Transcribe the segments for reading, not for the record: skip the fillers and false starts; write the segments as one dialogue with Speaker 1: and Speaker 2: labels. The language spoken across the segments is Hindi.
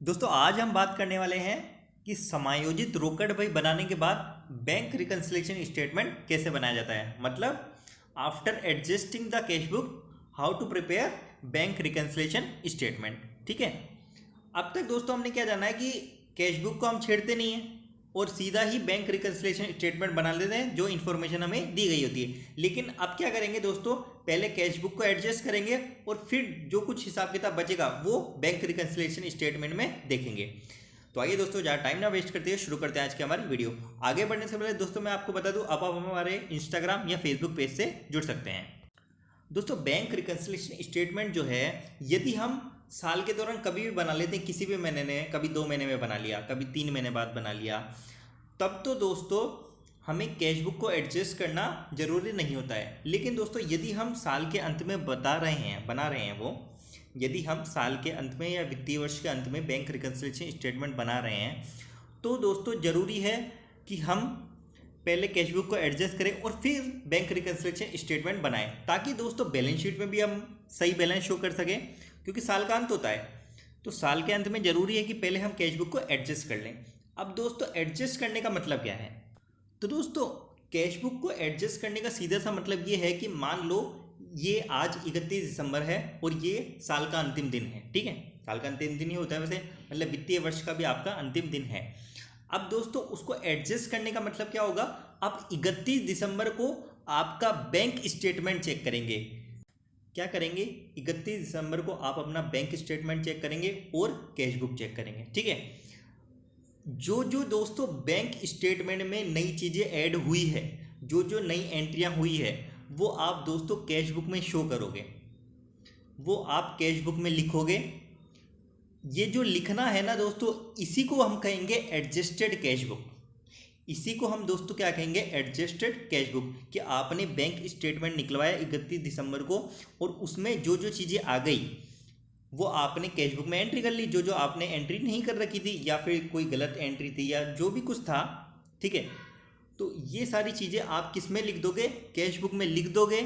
Speaker 1: दोस्तों आज हम बात करने वाले हैं कि समायोजित रोकड़ बही बनाने के बाद बैंक रिकन्सिलिएशन स्टेटमेंट कैसे बनाया जाता है। मतलब after adjusting the cash book how to prepare bank reconciliation statement. ठीक है, अब तक दोस्तों हमने क्या जाना है कि कैश बुक को हम छेड़ते नहीं हैं और सीधा ही बैंक रिकन्सिलिएशन स्टेटमेंट बना लेते हैं जो इन्फॉर्मेशन हमें दी गई होती है। लेकिन अब क्या करेंगे दोस्तों, पहले कैश बुक को एडजस्ट करेंगे और फिर जो कुछ हिसाब किताब बचेगा वो बैंक रिकन्सिलिएशन स्टेटमेंट में देखेंगे। तो आइए दोस्तों, ज़्यादा टाइम ना वेस्ट करते हुए शुरू करते हैं आज की हमारी वीडियो। आगे बढ़ने से पहले दोस्तों मैं आपको बता दूं, अब आप हमारे इंस्टाग्राम या फेसबुक पेज से जुड़ सकते हैं। दोस्तों बैंक रिकन्सिलिएशन स्टेटमेंट जो है, यदि हम साल के दौरान कभी भी बना लेते हैं, किसी भी महीने में, कभी 2 महीने में बना लिया, कभी 3 महीने बाद बना लिया, तब तो दोस्तों हमें कैश बुक को एडजस्ट करना जरूरी नहीं होता है। लेकिन दोस्तों यदि हम साल के अंत में बना रहे हैं वो, यदि हम साल के अंत में या वित्तीय वर्ष के अंत में बैंक रिकन्सिलिएशन स्टेटमेंट बना रहे हैं, तो दोस्तों ज़रूरी है कि हम पहले कैश बुक को एडजस्ट करें और फिर बैंक रिकन्सिलिएशन स्टेटमेंट बनाएं, ताकि दोस्तों बैलेंस शीट में भी हम सही बैलेंस शो कर सकें, क्योंकि साल का अंत होता है। तो साल के अंत में ज़रूरी है कि पहले हम कैश बुक को एडजस्ट कर लें। अब दोस्तों एडजस्ट करने का मतलब क्या है? तो दोस्तों कैश बुक को एडजस्ट करने का सीधा सा मतलब ये है कि मान लो ये आज 31 दिसंबर है और ये साल का अंतिम दिन है। ठीक है, साल का अंतिम दिन ही होता है वैसे, मतलब वित्तीय वर्ष का भी आपका अंतिम दिन है। अब दोस्तों उसको एडजस्ट करने का मतलब क्या होगा, आप 31 दिसंबर को आपका बैंक स्टेटमेंट चेक करेंगे। क्या करेंगे? 31 दिसंबर को आप अपना बैंक स्टेटमेंट चेक करेंगे और कैश बुक चेक करेंगे। ठीक है, जो जो दोस्तों बैंक स्टेटमेंट में नई चीज़ें ऐड हुई है, जो जो नई एंट्रियां हुई है, वो आप दोस्तों कैश बुक में शो करोगे, वो आप कैश बुक में लिखोगे। ये जो लिखना है ना दोस्तों, इसी को हम कहेंगे एडजस्टेड कैश बुक। इसी को हम दोस्तों क्या कहेंगे? Adjusted cash book. कि आपने बैंक स्टेटमेंट निकलवाया 31 दिसंबर को और उसमें जो जो चीज़ें आ गई वो आपने कैश बुक में एंट्री कर ली, जो जो आपने एंट्री नहीं कर रखी थी या फिर कोई गलत एंट्री थी या जो भी कुछ था। ठीक है, तो ये सारी चीज़ें आप किस में लिख दोगे? कैश बुक में लिख दोगे।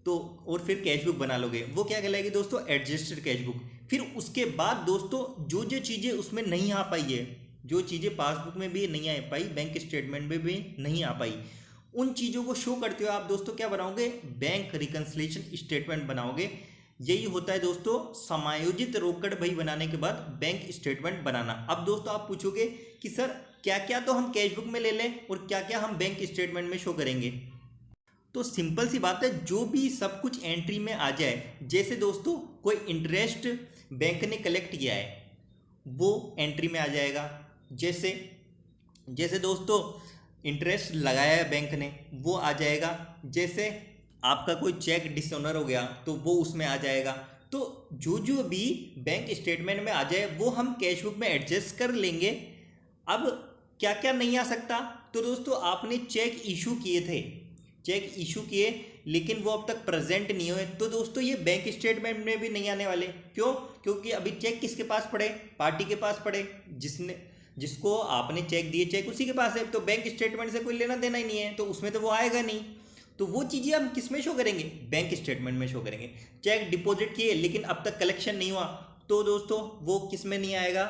Speaker 1: तो और फिर कैश बुक बना लोगे, वो क्या कहलाएगी दोस्तों? Adjusted cash book. फिर उसके बाद दोस्तों जो जो चीज़ें उसमें नहीं आ पाई है, जो चीज़ें पासबुक में भी नहीं आ पाई, बैंक स्टेटमेंट में भी नहीं आ पाई, उन चीज़ों को शो करते हुए आप दोस्तों क्या बनाओगे? बैंक रिकन्सिलिएशन स्टेटमेंट बनाओगे। यही होता है दोस्तों समायोजित रोकड़ बही बनाने के बाद बैंक स्टेटमेंट बनाना। अब दोस्तों आप पूछोगे कि सर क्या क्या तो हम कैश बुक में ले लें और क्या क्या हम बैंक स्टेटमेंट में शो करेंगे? तो सिंपल सी बात है, जो भी सब कुछ एंट्री में आ जाए, जैसे दोस्तों कोई इंटरेस्ट बैंक ने कलेक्ट किया है वो एंट्री में आ जाएगा। जैसे जैसे दोस्तों इंटरेस्ट लगाया है बैंक ने, वो आ जाएगा। जैसे आपका कोई चेक डिसऑनर हो गया तो वो उसमें आ जाएगा। तो जो जो भी बैंक स्टेटमेंट में आ जाए वो हम कैश बुक में एडजस्ट कर लेंगे। अब क्या क्या नहीं आ सकता? तो दोस्तों आपने चेक इशू किए थे, चेक इशू किए लेकिन वो अब तक प्रेजेंट नहीं हुए, तो दोस्तों ये बैंक स्टेटमेंट में भी नहीं आने वाले। क्यों? क्योंकि अभी चेक किसके पास पड़े? पार्टी के पास पड़े, जिसको आपने चेक दिए, चेक उसी के पास है, तो बैंक स्टेटमेंट से कोई लेना देना ही नहीं है, तो उसमें तो वो आएगा नहीं। तो वो चीज़ें हम किस में शो करेंगे? बैंक स्टेटमेंट में शो करेंगे। चेक डिपॉजिट किए लेकिन अब तक कलेक्शन नहीं हुआ, तो दोस्तों वो किस में नहीं आएगा?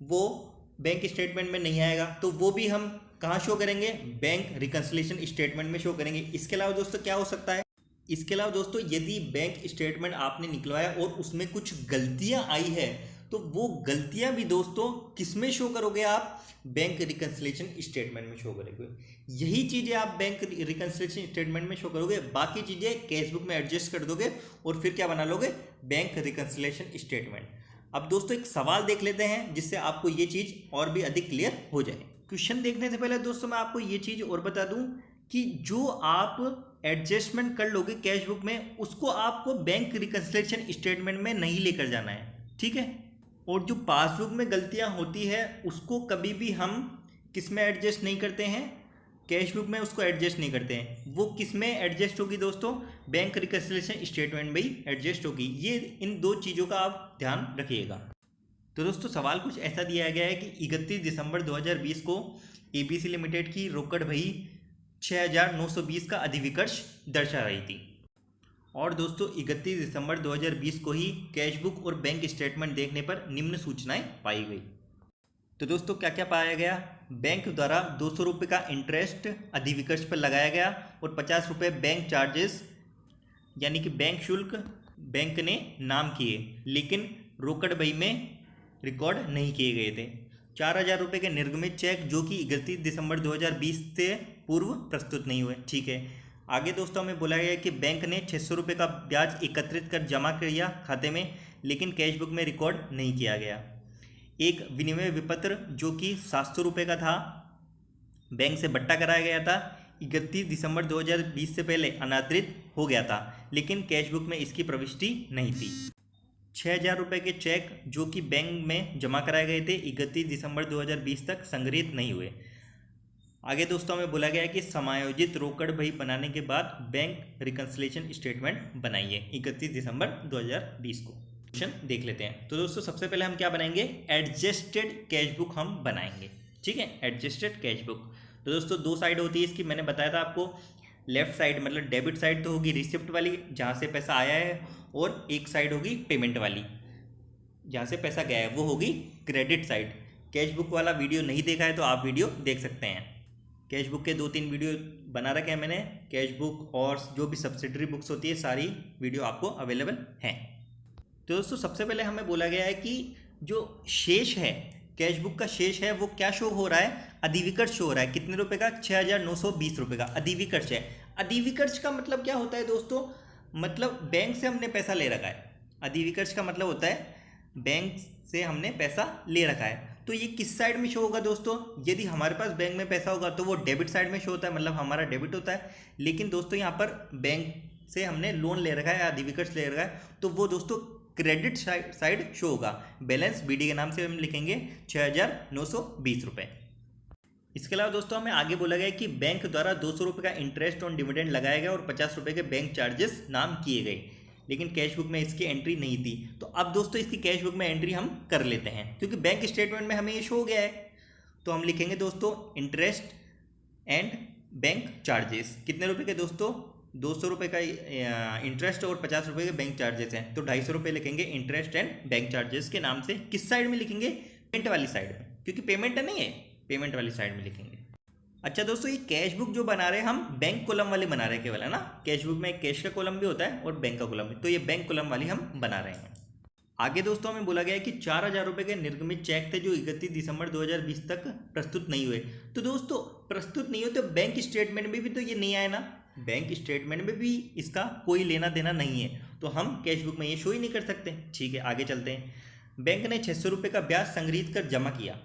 Speaker 1: वो बैंक स्टेटमेंट में नहीं आएगा, तो वो भी हम कहाँ शो करेंगे? बैंक रिकन्सिलिएशन स्टेटमेंट में शो करेंगे। इसके अलावा दोस्तों क्या हो सकता है? इसके अलावा दोस्तों यदि बैंक स्टेटमेंट आपने निकलवाया और उसमें कुछ गलतियां आई है, तो वो गलतियां भी दोस्तों किस में शो करोगे? आप बैंक रिकन्सिलिएशन स्टेटमेंट में शो करोगे। यही चीज़ें आप बैंक रिकन्सिलिएशन स्टेटमेंट में शो करोगे, बाकी चीज़ें कैश बुक में एडजस्ट कर दोगे और फिर क्या बना लोगे? Bank reconciliation statement. अब दोस्तों एक सवाल देख लेते हैं जिससे आपको ये चीज़ और भी अधिक क्लियर हो जाए। क्वेश्चन देखने से पहले दोस्तों मैं आपको ये चीज़ और बता दूं कि जो आप एडजस्टमेंट कर लोगे कैश बुक में, उसको आपको बैंक रिकन्सिलिएशन स्टेटमेंट में नहीं लेकर जाना है। ठीक है, और जो पासबुक में गलतियां होती है उसको कभी भी हम किस में एडजस्ट नहीं करते हैं? कैश बुक में उसको एडजस्ट नहीं करते हैं। वो किस में एडजस्ट होगी दोस्तों? बैंक रिकन्सिलिएशन स्टेटमेंट में ही एडजस्ट होगी। ये इन दो चीज़ों का आप ध्यान रखिएगा। तो दोस्तों सवाल कुछ ऐसा दिया गया है कि 31 दिसंबर 2020 को एबीसी लिमिटेड की रोकड़ बही 6,920 का अधिविकर्ष दर्शा रही थी और दोस्तों 31 दिसंबर 2020 को ही कैश बुक और बैंक स्टेटमेंट देखने पर निम्न सूचनाएं पाई गई। तो दोस्तों क्या क्या पाया गया? बैंक द्वारा 200 रुपये का इंटरेस्ट अधिविकर्ष पर लगाया गया और 50 रुपये बैंक चार्जेस यानी कि बैंक शुल्क बैंक ने नाम किए, लेकिन रोकड़ बही में रिकॉर्ड नहीं किए गए थे। 4,000 रुपये के निर्गमित चेक जो कि 31 दिसंबर 2020 से पूर्व प्रस्तुत नहीं हुए। ठीक है, आगे दोस्तों हमें बोला गया कि बैंक ने 600 रुपये का ब्याज एकत्रित कर जमा किया खाते में, लेकिन कैश बुक में रिकॉर्ड नहीं किया गया। एक विनिमय विपत्र जो कि 700 रुपये का था, बैंक से बट्टा कराया गया था, 31 दिसंबर 2020 से पहले अनादृत हो गया था, लेकिन कैश बुक में इसकी प्रविष्टि नहीं थी। 6,000 रुपये के चेक जो कि बैंक में जमा कराए गए थे 31 दिसंबर 2020 तक संग्रहित नहीं हुए। आगे दोस्तों हमें बोला गया है कि समायोजित रोकड़ बही बनाने के बाद बैंक रिकन्सिलिएशन स्टेटमेंट बनाइए 31 दिसंबर 2020 को। क्वेश्चन देख लेते हैं। तो दोस्तों सबसे पहले हम क्या बनाएंगे? एडजस्टेड कैश बुक हम बनाएंगे। ठीक है, एडजस्टेड कैश बुक। तो दोस्तों दो साइड होती है इसकी, मैंने बताया था आपको। लेफ्ट साइड मतलब डेबिट साइड तो होगी रिसिप्ट वाली जहाँ से पैसा आया है, और एक साइड होगी पेमेंट वाली जहाँ से पैसा गया है, वो होगी क्रेडिट साइड। कैश बुक वाला वीडियो नहीं देखा है तो आप वीडियो देख सकते हैं। कैश बुक के 2-3 वीडियो बना रखे हैं मैंने। कैश बुक और जो भी सब्सिडरी बुक्स होती है सारी वीडियो आपको अवेलेबल हैं। तो दोस्तों सबसे पहले हमें बोला गया है कि जो शेष है, कैश बुक का शेष है, वो क्या शो हो रहा है? अधिविकर्ष शो हो रहा है। कितने रुपए का? 6,920 रुपये का अधिविकर्ष है। अधिविकर्ष का मतलब क्या होता है दोस्तों? मतलब बैंक से हमने पैसा ले रखा है। अधिविकर्ष का मतलब होता है बैंक से हमने पैसा ले रखा है। तो ये किस साइड में शो होगा दोस्तों? यदि हमारे पास बैंक में पैसा होगा तो वो डेबिट साइड में शो होता है, मतलब हमारा डेबिट होता है। लेकिन दोस्तों यहाँ पर बैंक से हमने लोन ले रखा है, अधिविकर्ष ले रखा है, तो वो दोस्तों क्रेडिट साइड शो होगा। बैलेंस बीडी के नाम से हम लिखेंगे 6,920 रुपये। इसके अलावा दोस्तों हमें आगे बोला गया कि बैंक द्वारा 200 रुपये का इंटरेस्ट ऑन डिविडेंड लगाया गया और 50 रुपये के बैंक चार्जेस नाम किए गए, लेकिन कैश बुक में इसकी एंट्री नहीं थी। तो अब दोस्तों इसकी कैश बुक में एंट्री हम कर लेते हैं, क्योंकि बैंक स्टेटमेंट में हमें ये शो हो गया है। तो हम लिखेंगे दोस्तों इंटरेस्ट एंड बैंक चार्जेस। कितने रुपए के दोस्तों? 200 रुपये का इंटरेस्ट और 50 रुपये के बैंक चार्जेस हैं, तो 250 रुपये लिखेंगे इंटरेस्ट एंड बैंक चार्जेस के नाम से। किस साइड में लिखेंगे? पेमेंट वाली साइड में, क्योंकि पेमेंट नहीं है, पेमेंट वाली साइड में लिखेंगे। अच्छा दोस्तों, ये कैश बुक जो बना रहे हैं हम बैंक कॉलम वाली बना रहे हैं केवल, है ना। कैश बुक में कैश का कॉलम भी होता है और बैंक का कॉलम भी, तो ये बैंक कॉलम वाली हम बना रहे हैं। आगे दोस्तों हमें बोला गया है कि 4,000 रुपये के निर्गमित चेक थे जो 31 दिसंबर 2020 तक प्रस्तुत नहीं हुए। तो दोस्तों प्रस्तुत नहीं हुए तो बैंक स्टेटमेंट में भी तो ये नहीं आया ना, बैंक स्टेटमेंट में भी इसका कोई लेना देना नहीं है, तो हम कैश बुक में ये शो ही नहीं कर सकते। ठीक है, आगे चलते हैं। बैंक ने 600 रुपये का ब्याज संग्रहित कर जमा किया।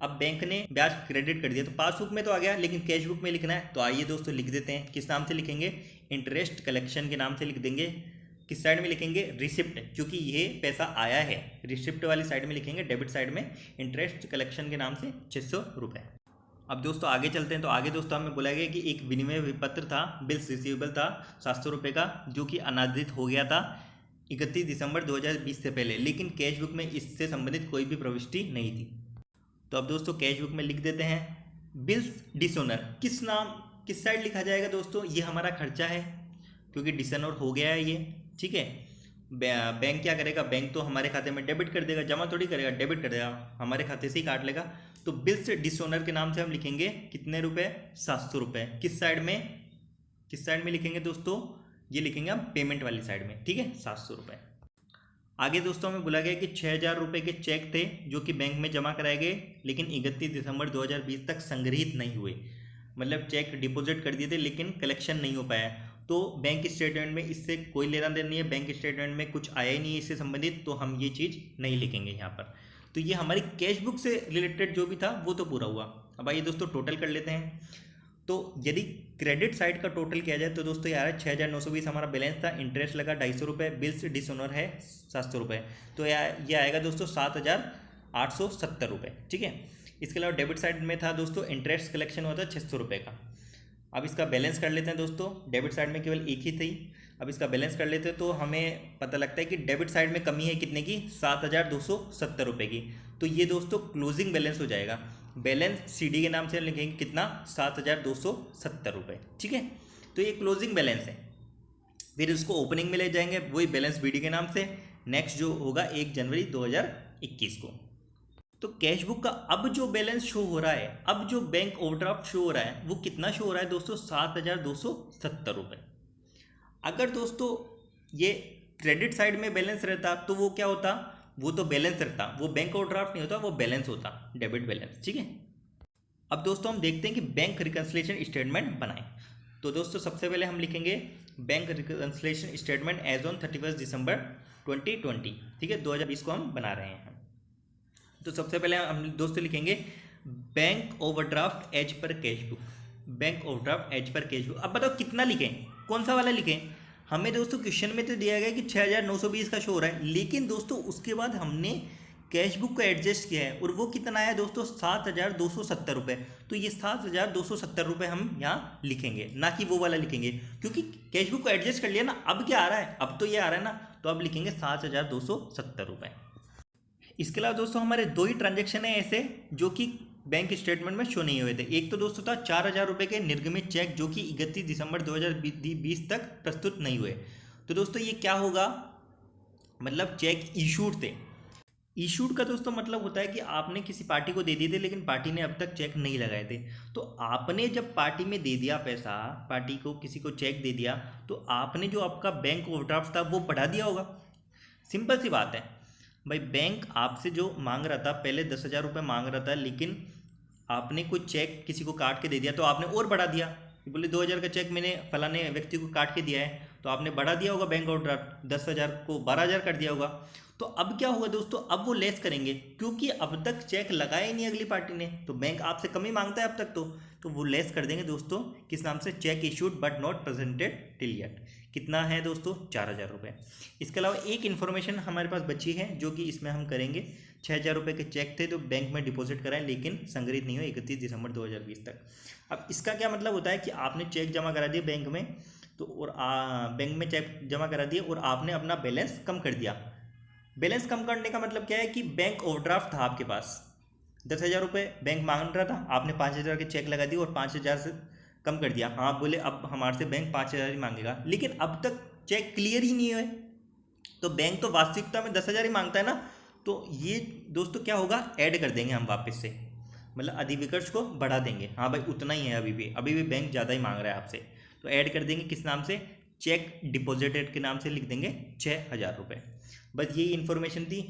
Speaker 1: अब बैंक ने ब्याज क्रेडिट कर दिया, तो पासबुक में तो आ गया, लेकिन कैश बुक में लिखना है। तो आइए दोस्तों लिख देते हैं। किस नाम से लिखेंगे? इंटरेस्ट कलेक्शन के नाम से लिख देंगे। किस साइड में लिखेंगे? रिसिप्ट, क्योंकि ये पैसा आया है, रिसिप्ट वाली साइड में लिखेंगे, डेबिट साइड में इंटरेस्ट कलेक्शन के नाम से 600 रुपये। अब दोस्तों आगे चलते हैं। तो आगे दोस्तों हमें बोला गया कि एक विनिमय विपत्र था, बिल्स रिसीवेबल था 700 रुपये का, जो कि अनादृत हो गया था 31 दिसंबर 2020 से पहले, लेकिन कैश बुक में इससे संबंधित कोई भी प्रविष्टि नहीं थी। तो अब दोस्तों कैश बुक में लिख देते हैं बिल्स डिसऑनर। किस साइड लिखा जाएगा दोस्तों? ये हमारा खर्चा है, क्योंकि डिसऑनर हो गया है ये। ठीक है, बैंक क्या करेगा? बैंक तो हमारे खाते में डेबिट कर देगा, जमा थोड़ी करेगा, डेबिट कर देगा, हमारे खाते से ही काट लेगा। तो बिल्स डिसऑनर के नाम से हम लिखेंगे कितने रुपए? 700 रुपये। किस साइड में लिखेंगे दोस्तों? ये लिखेंगे हम पेमेंट वाली साइड में। ठीक है, 700 रुपये। आगे दोस्तों हमें बोला गया कि 6,000 रुपये के चेक थे जो कि बैंक में जमा कराए गए, लेकिन 31 दिसंबर 2020 तक संग्रहित नहीं हुए। मतलब चेक डिपॉजिट कर दिए थे लेकिन कलेक्शन नहीं हो पाया। तो बैंक स्टेटमेंट में इससे कोई लेना देना नहीं है, बैंक स्टेटमेंट में कुछ आया ही नहीं है इससे संबंधित, तो हम ये चीज़ नहीं लिखेंगे यहाँ पर। तो ये हमारी कैश बुक से रिलेटेड जो भी था वो तो पूरा हुआ। अब आइए दोस्तों टोटल कर लेते हैं। तो यदि क्रेडिट साइड का टोटल किया जाए तो दोस्तों यार 6,920 हमारा बैलेंस था, इंटरेस्ट लगा 250 रुपये, बिल्स डिसऑनर है 700 रुपये, तो ये आएगा दोस्तों 7,870 रुपये। ठीक है, इसके अलावा डेबिट साइड में था दोस्तों इंटरेस्ट कलेक्शन हुआ था 600 रुपये का। अब इसका बैलेंस कर लेते हैं दोस्तों। डेबिट साइड में केवल एक ही थी, अब इसका बैलेंस कर लेते हैं तो हमें पता लगता है कि डेबिट साइड में कमी है कितने की? 7,270 रुपये की। तो ये दोस्तों क्लोजिंग बैलेंस हो जाएगा। बैलेंस सीडी के नाम से लिखेंगे कितना? 7,270 रुपये। ठीक है, तो ये क्लोजिंग बैलेंस है। फिर उसको ओपनिंग में ले जाएंगे वही बैलेंस बीडी के नाम से। नेक्स्ट जो होगा 1 जनवरी 2021 को। तो कैश बुक का अब जो बैलेंस शो हो रहा है, अब जो बैंक ओवरड्राफ्ट शो हो रहा है, वो कितना शो हो रहा है दोस्तों? 7,270 रुपये। अगर दोस्तों ये क्रेडिट साइड में बैलेंस रहता तो वो क्या होता? वो तो बैलेंस रहता, वो बैंक ओवरड्राफ्ट नहीं होता, वो बैलेंस होता, डेबिट बैलेंस। ठीक है, अब दोस्तों हम देखते हैं कि बैंक रिकन्सिलिएशन स्टेटमेंट बनाएं। तो दोस्तों सबसे पहले हम लिखेंगे bank reconciliation statement as on 31 दिसंबर 2020। ठीक है, 2020 को हम बना रहे हैं। तो सबसे पहले हम दोस्तों लिखेंगे bank overdraft as per cash book. Bank overdraft as per cash book. अब बताओ कितना लिखें, कौन सा वाला लिखें? हमें दोस्तों क्वेश्चन में तो दिया गया कि 6,920 का शो हो रहा है, लेकिन दोस्तों उसके बाद हमने कैश बुक को एडजस्ट किया है और वो कितना आया दोस्तों? 7,270 रुपये। तो ये 7,270 रुपये हम यहाँ लिखेंगे, ना कि वो वाला लिखेंगे, क्योंकि कैश बुक को एडजस्ट कर लिया ना। अब क्या आ रहा है? अब तो ये आ रहा है ना, तो अब लिखेंगे 7,270 रुपये। इसके अलावा दोस्तों हमारे 2 ही ट्रांजेक्शन है ऐसे जो कि बैंक स्टेटमेंट में शो नहीं हुए थे। एक तो दोस्तों था 4,000 रुपये के निर्गमित चेक जो कि 31 दिसंबर 2020 तक प्रस्तुत नहीं हुए। तो दोस्तों ये क्या होगा? मतलब चेक इशूड थे। इशूड का दोस्तों मतलब होता है कि आपने किसी पार्टी को दे दिए थे लेकिन पार्टी ने अब तक चेक नहीं लगाए थे। तो आपने जब पार्टी में दे दिया पैसा, पार्टी को किसी को चेक दे दिया, तो आपने जो आपका बैंक ओवरड्राफ्ट था वो बढ़ा दिया होगा। सिंपल सी बात है भाई, बैंक आपसे जो मांग रहा था, पहले 10,000 रुपये मांग रहा था, लेकिन आपने कोई चेक किसी को काट के दे दिया तो आपने और बढ़ा दिया। बोले 2,000 का चेक मैंने फलाने व्यक्ति को काट के दिया है, तो आपने बढ़ा दिया होगा बैंक ओवरड्राफ्ट, 10,000 को 12,000 कर दिया होगा। तो अब क्या होगा दोस्तों? अब वो लेस करेंगे, क्योंकि अब तक चेक लगाया ही नहीं अगली पार्टी ने, तो बैंक आपसे कम ही मांगता है अब तक। तो वो लेस कर देंगे दोस्तों, किस नाम से? Check issued but not presented till yet. कितना है दोस्तों? 4,000 रुपये। इसके अलावा एक इन्फॉर्मेशन हमारे पास बची है जो कि इसमें हम करेंगे। 6,000 रुपये के चेक थे तो बैंक में डिपॉजिट कराएं, लेकिन संग्रहित नहीं हुए 31 दिसंबर 2020 तक। अब इसका क्या मतलब होता है कि आपने चेक जमा करा दिए बैंक में, तो और बैंक में चेक जमा करा दिए और आपने अपना बैलेंस कम कर दिया। बैलेंस कम करने का मतलब क्या है कि बैंक ओवरड्राफ्ट था आपके पास, 10,000 रुपये बैंक मांग रहा था, आपने 5,000 के चेक लगा दिए और 5,000 से कम कर दिया। हाँ, बोले अब हमारे से बैंक 5,000 ही मांगेगा, लेकिन अब तक चेक क्लियर ही नहीं हुए, तो बैंक तो वास्तविकता में 10,000 ही मांगता है ना। तो ये दोस्तों क्या होगा? ऐड कर देंगे हम वापस से, मतलब अधिविकर्ष को बढ़ा देंगे। हाँ भाई उतना ही है, अभी भी बैंक ज़्यादा ही मांग रहा है आपसे, तो ऐड कर देंगे। किस नाम से? चेक डिपॉजिटेड के नाम से लिख देंगे 6,000 रुपये। बस यही इन्फॉर्मेशन थी।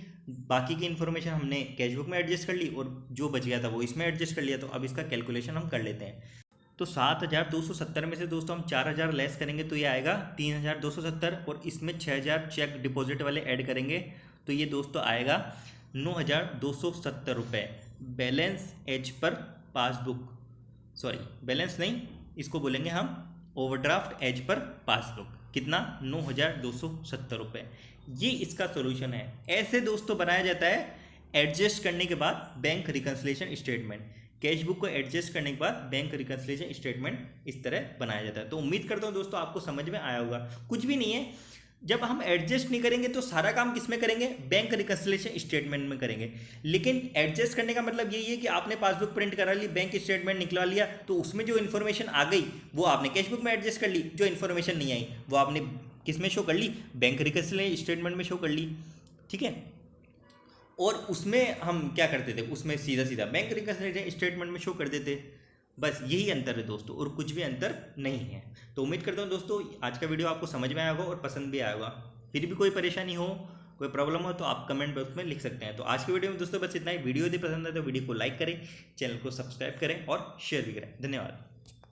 Speaker 1: बाकी की इन्फॉर्मेशन हमने कैश बुक में एडजस्ट कर ली और जो बच गया था वो इसमें एडजस्ट कर लिया। तो अब इसका कैलकुलेशन हम कर लेते हैं। तो 7,270 में से दोस्तों हम 4,000 लेस करेंगे तो ये आएगा 3,270, और इसमें 6,000 चेक डिपॉजिट वाले ऐड करेंगे तो ये दोस्तों आएगा 9,270 रुपये। Balance as per passbook, sorry balance नहीं, इसको बोलेंगे हम ओवरड्राफ्ट एज पर पासबुक। कितना? 9,270 रुपये। ये इसका सोल्यूशन है। ऐसे दोस्तों बनाया जाता है एडजस्ट करने के बाद bank reconciliation statement. Cash book को एडजस्ट करने के बाद बैंक रिकन्सिलिएशन स्टेटमेंट इस तरह बनाया जाता है। तो उम्मीद करता हूँ दोस्तों आपको समझ में आया होगा। कुछ भी नहीं है, जब हम एडजस्ट नहीं करेंगे तो सारा काम किस में करेंगे? बैंक रिकन्सिलिएशन स्टेटमेंट में करेंगे। लेकिन एडजस्ट करने का मतलब यही है कि आपने पासबुक प्रिंट करा ली, बैंक स्टेटमेंट निकलवा लिया, तो उसमें जो इन्फॉर्मेशन आ गई वो आपने कैश बुक में एडजस्ट कर ली, जो इन्फॉर्मेशन नहीं आई वो आपने किस में शो कर ली? बैंक रिकन्सिलिएशन स्टेटमेंट में शो कर ली। ठीक है, और उसमें हम क्या करते थे? उसमें सीधा सीधा बैंक रिकन्सिलिएशन स्टेटमेंट में शो कर देते। बस यही अंतर है दोस्तों, और कुछ भी अंतर नहीं है। तो उम्मीद करता हूँ दोस्तों आज का वीडियो आपको समझ में आया होगा और पसंद भी आया होगा। फिर भी कोई परेशानी हो, कोई प्रॉब्लम हो तो आप कमेंट बॉक्स में लिख सकते हैं। तो आज की वीडियो में दोस्तों बस इतना ही। वीडियो यदि पसंद है तो वीडियो को लाइक करें, चैनल को सब्सक्राइब करें और शेयर भी करें। धन्यवाद।